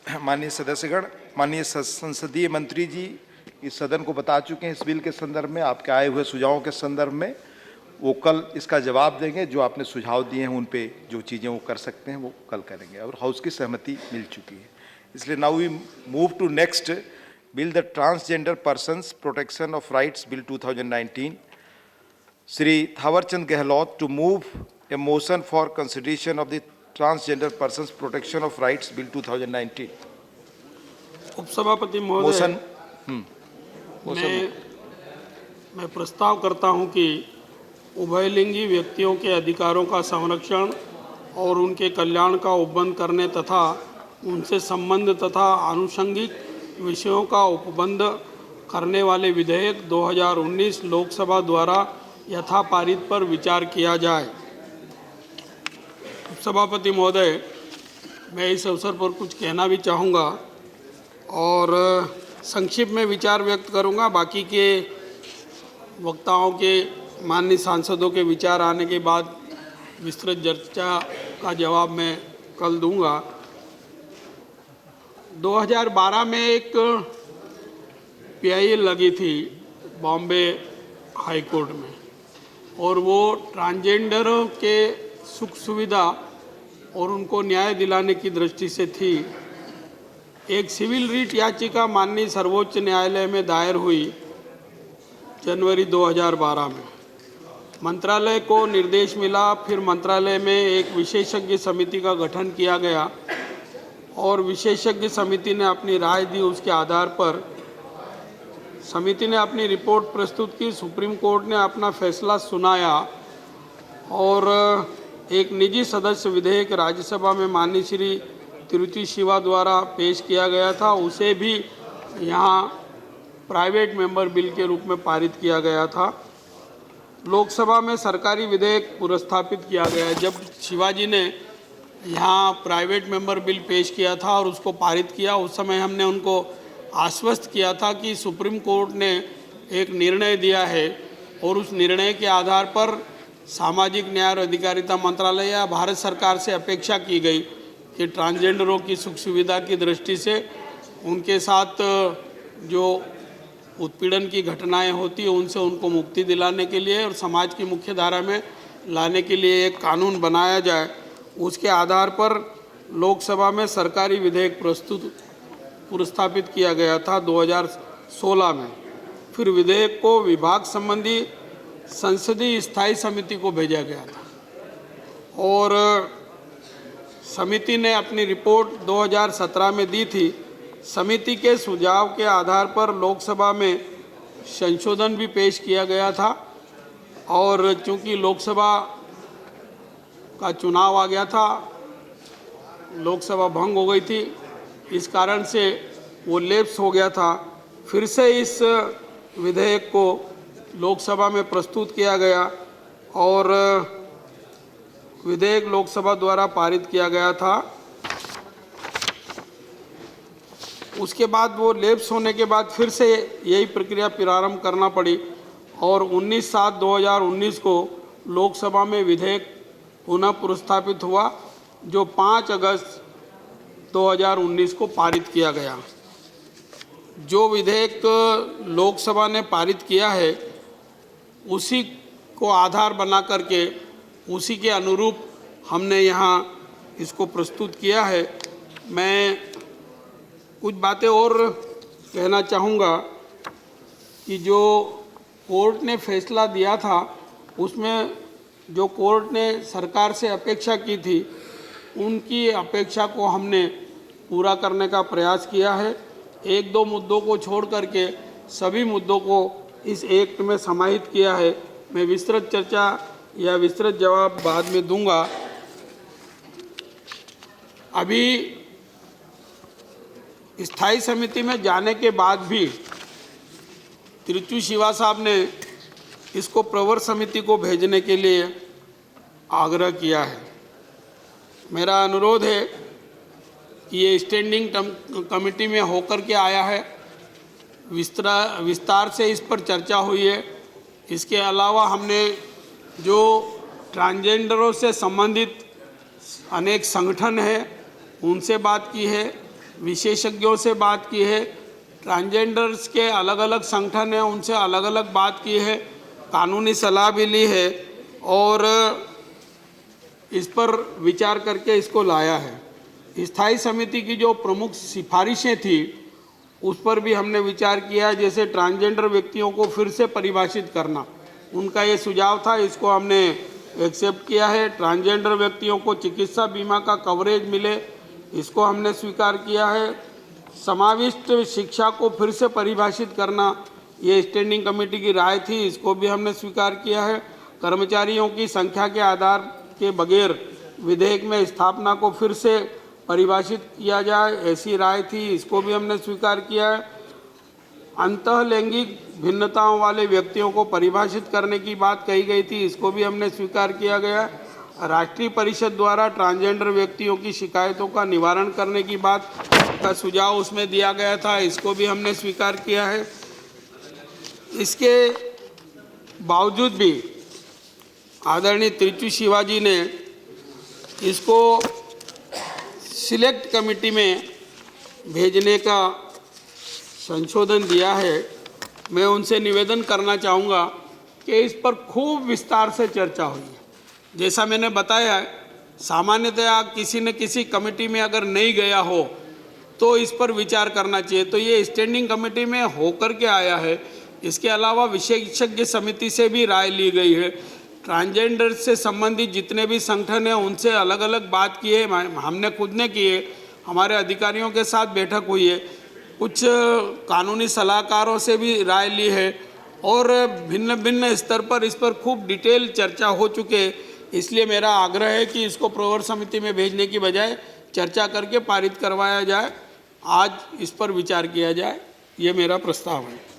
माननीय सदस्यगण, माननीय संसदीय मंत्री जी इस सदन को बता चुके हैं इस बिल के संदर्भ में, आपके आए हुए सुझावों के संदर्भ में। वो कल इसका जवाब देंगे। जो आपने सुझाव दिए हैं उन पे जो चीज़ें वो कर सकते हैं वो कल करेंगे, और हाउस की सहमति मिल चुकी है। इसलिए now we move to next bill, the transgender persons protection of rights bill 2019। Shri Thawarchand Gehlot to move a motion for consideration of the transgender persons protection of rights bill 2019। उपसभापति महोदय, मैं प्रस्ताव करता हूं कि उभयलिंगी व्यक्तियों के अधिकारों का संरक्षण और उनके कल्याण का उपबंध करने तथा उनसे संबंध तथा आनुषंगिक विषयों का उपबंध करने वाले विधेयक 2019 लोकसभा द्वारा यथापारित पर विचार किया जाए। सभापति महोदय, मैं इस अवसर पर कुछ कहना भी चाहूँगा और संक्षिप्त में विचार व्यक्त करूँगा। बाकी के वक्ताओं के, माननीय सांसदों के विचार आने के बाद विस्तृत चर्चा का जवाब मैं कल दूंगा। 2012 में एक PIL लगी थी बॉम्बे हाई कोर्ट में, और वो ट्रांसजेंडरों के सुख सुविधा और उनको न्याय दिलाने की दृष्टि से थी। एक सिविल रिट याचिका माननीय सर्वोच्च न्यायालय में दायर हुई जनवरी 2012 में। मंत्रालय को निर्देश मिला, फिर मंत्रालय में एक विशेषज्ञ समिति का गठन किया गया और विशेषज्ञ समिति ने अपनी राय दी। उसके आधार पर समिति ने अपनी रिपोर्ट प्रस्तुत की, सुप्रीम कोर्ट ने अपना फैसला सुनाया और एक निजी सदस्य विधेयक राज्यसभा में माननीय श्री तिरुचि शिवा द्वारा पेश किया गया था। उसे भी यहाँ प्राइवेट मेंबर बिल के रूप में पारित किया गया था। लोकसभा में सरकारी विधेयक पुरस्थापित किया गया। जब शिवाजी ने यहाँ प्राइवेट मेंबर बिल पेश किया था और उसको पारित किया, उस समय हमने उनको आश्वस्त किया था कि सुप्रीम कोर्ट ने एक निर्णय दिया है और उस निर्णय के आधार पर सामाजिक न्याय और अधिकारिता मंत्रालय या भारत सरकार से अपेक्षा की गई कि ट्रांसजेंडरों की सुख सुविधा की दृष्टि से उनके साथ जो उत्पीड़न की घटनाएं होती हैं उनसे उनको मुक्ति दिलाने के लिए और समाज की मुख्य धारा में लाने के लिए एक कानून बनाया जाए। उसके आधार पर लोकसभा में सरकारी विधेयक पुरस्थापित किया गया था 2016 में। फिर विधेयक को विभाग संबंधी संसदीय स्थायी समिति को भेजा गया था और समिति ने अपनी रिपोर्ट 2017 में दी थी। समिति के सुझाव के आधार पर लोकसभा में संशोधन भी पेश किया गया था और चूंकि लोकसभा का चुनाव आ गया था, लोकसभा भंग हो गई थी, इस कारण से वो लैप्स हो गया था। फिर से इस विधेयक को लोकसभा में प्रस्तुत किया गया और विधेयक लोकसभा द्वारा पारित किया गया था। उसके बाद वो लैप्स होने के बाद फिर से यही प्रक्रिया प्रारंभ करना पड़ी और 19/7/2019 को लोकसभा में विधेयक पुनः पुरस्थापित हुआ, जो 5 अगस्त 2019 को पारित किया गया। जो विधेयक लोकसभा ने पारित किया है उसी को आधार बना करके उसी के अनुरूप हमने यहाँ इसको प्रस्तुत किया है। मैं कुछ बातें और कहना चाहूँगा कि जो कोर्ट ने फैसला दिया था उसमें जो कोर्ट ने सरकार से अपेक्षा की थी उनकी अपेक्षा को हमने पूरा करने का प्रयास किया है। 1-2 मुद्दों को छोड़ करके सभी मुद्दों को इस एक्ट में समाहित किया है। मैं विस्तृत चर्चा या विस्तृत जवाब बाद में दूंगा। अभी स्थायी समिति में जाने के बाद भी तिरुचि शिवा साहब ने इसको प्रवर समिति को भेजने के लिए आग्रह किया है। मेरा अनुरोध है कि ये स्टैंडिंग कमेटी में होकर के आया है, विस्तार से इस पर चर्चा हुई है। इसके अलावा हमने जो ट्रांसजेंडरों से संबंधित अनेक संगठन हैं उनसे बात की है, विशेषज्ञों से बात की है, ट्रांसजेंडर्स के अलग अलग संगठन हैं उनसे अलग अलग बात की है, कानूनी सलाह भी ली है और इस पर विचार करके इसको लाया है। स्थायी समिति की जो प्रमुख सिफारिशें थी उस पर भी हमने विचार किया, जैसे ट्रांसजेंडर व्यक्तियों को फिर से परिभाषित करना, उनका ये सुझाव था, इसको हमने एक्सेप्ट किया है। ट्रांसजेंडर व्यक्तियों को चिकित्सा बीमा का कवरेज मिले, इसको हमने स्वीकार किया है। समाविष्ट शिक्षा को फिर से परिभाषित करना, ये स्टैंडिंग कमेटी की राय थी, इसको भी हमने स्वीकार किया है। कर्मचारियों की संख्या के आधार के बगैर विधेयक में स्थापना को फिर से परिभाषित किया जाए, ऐसी राय थी, इसको भी हमने स्वीकार किया है। अंतःलैंगिक भिन्नताओं वाले व्यक्तियों को परिभाषित करने की बात कही गई थी, इसको भी हमने स्वीकार किया गया। राष्ट्रीय परिषद द्वारा ट्रांसजेंडर व्यक्तियों की शिकायतों का निवारण करने की बात का सुझाव उसमें दिया गया था, इसको भी हमने स्वीकार किया है। इसके बावजूद भी आदरणीय त्रिचू शिवाजी ने इसको सिलेक्ट कमेटी में भेजने का संशोधन दिया है। मैं उनसे निवेदन करना चाहूँगा कि इस पर खूब विस्तार से चर्चा हुई है। जैसा मैंने बताया है, सामान्यतया किसी न किसी कमेटी में अगर नहीं गया हो तो इस पर विचार करना चाहिए, तो ये स्टैंडिंग कमेटी में होकर के आया है। इसके अलावा विशेषज्ञ समिति से भी राय ली गई है। ट्रांसजेंडर से संबंधित जितने भी संगठन हैं उनसे अलग अलग बात की है, हमने खुद ने की है, हमारे अधिकारियों के साथ बैठक हुई है, कुछ कानूनी सलाहकारों से भी राय ली है और भिन्न भिन्न स्तर पर इस पर खूब डिटेल चर्चा हो चुके। इसलिए मेरा आग्रह है कि इसको प्रवर समिति में भेजने की बजाय चर्चा करके पारित करवाया जाए, आज इस पर विचार किया जाए, ये मेरा प्रस्ताव है।